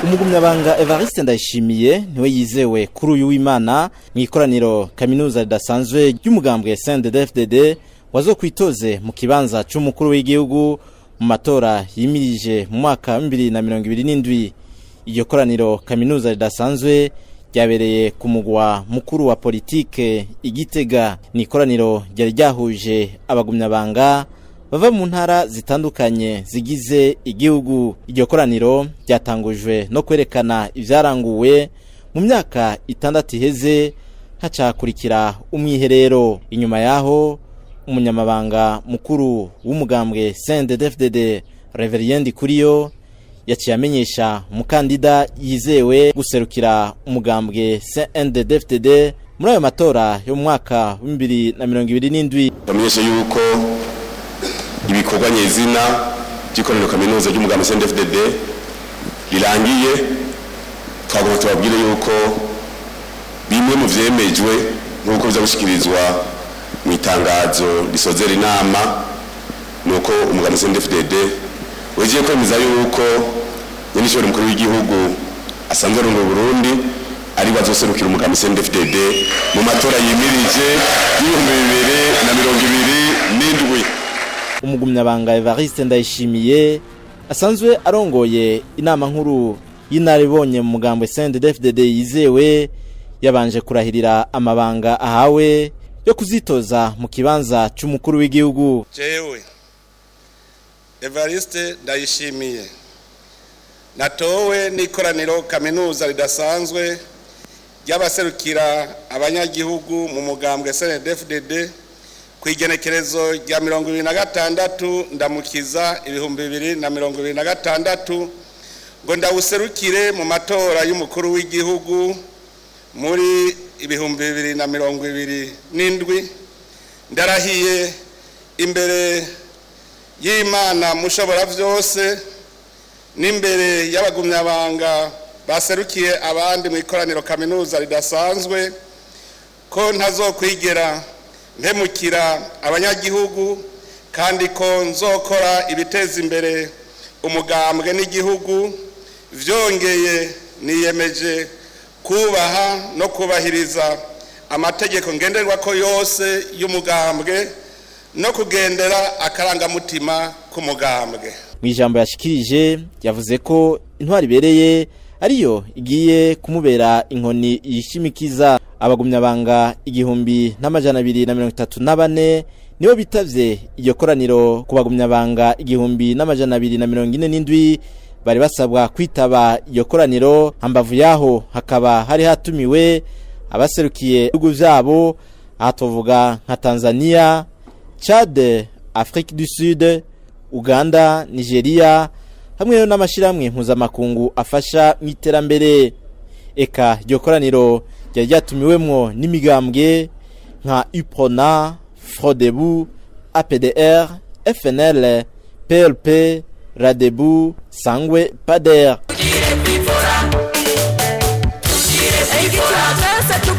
Umugumyabanga Evariste Ndayishimiye niwe yizewe kuri uyu w'Imana mu ikoraniro kaminuza ridasanzwe ry'umugambwe CNDD-FDD wazokwitoze mu kibanza c'umukuru w'igihugu mu matora yimirije mu mwaka 2027. Iyo koraniro kaminuza ridasanzwe ryabereye ku mugwa mukuru wa politike Igitega. Ni ikoraniro ryari ryahuje abagumyabanga bava mu ntara zitandukanye zigize igihugu. Iryo koraniro ryatangujwe no kwerekana ivyaranguwe mu myaka 6 iheze hacakurikira umwiherero. Inyuma yaho umunyamabanga mukuru w'umugambwe CNDD-FDD Reverien Kuriyo yaciye amenyesha umukandida yizewe guserukira umugambwe CNDD-FDD muri ayo matora yo mu mwaka 2027. Bamenyesha yuko ibikorwa nyezina by'ikoraniro kaminuza ry'umugambwe CNDD-FDD rirangiye. Twagomba tubabwire yuko bimwe mu vyemejwe nk'uko bizabushikirizwa mu itangazo risozera inama nuko umugambwe CNDD-FDD wegiye kwemeza yuko nyenishobora mukuru w'igihugu asanzwe ari mu Burundi ari bazoserukira umugambwe CNDD-FDD mu matora yimirije y'2027. Umugumyabanga Evariste Ndayishimiye asanzwe arongoye inama nkuru y'inaribonye mu mugambwe CNDD-FDD yizewe yabanje kurahirira amabanga ahawe yo kuzitoza mu kibanza c'umukuru w'igihugu. Jewe Evariste Ndayishimiye natowe n'ikoraniro kaminuza ridasanzwe ry'abaserukira abanyagihugu mu mugambwe CNDD-FDD kwigenekerezo rya 2026 ndamukiza 2026 ngo ndawuserukire mu matora y'umukuru w'igihugu muri 2027. Ndarahiye imbere y'Imana mushobora vyose n'imbere y'abagumyabanga baserukiye abandi mu ikoraniro kaminuza ridasanzwe ko ntazokwigera mpemukira abanyagihugu kandi ko nzokora ibiteza imbere umugambwe n'igihugu. Vyongeye niyemeje kubaha no kubahiriza amategeko ngenderwako yose y'umugambwe no kugendera akarangamutima k'umugambwe. Mu ijambo yashikirije yavuze ko intwari ibereye ariyo igiye kumubera inkoni yishimikiza. Abagumyabanga 1234 nibo bitavye iyo koraniro. Ku bagumyabanga 1247 bari basabwa kwitaba iyo koraniro. Hambavu yaho hakaba hari hatumiwe abaserukiye ibihugu vyabo, ahatovuga nka Tanzania, Chad, Afrique du Sud, Uganda, Nigeria hamwe n'amashiramwe mpuzamakungu afasha mu iterambere. Eka iryo koraniro ryari ryatumiwemwo n'imigambwe nka UPRONA, FRODEBU, APDR, FNL, PLP, RADEBU, Sangwe, PADER.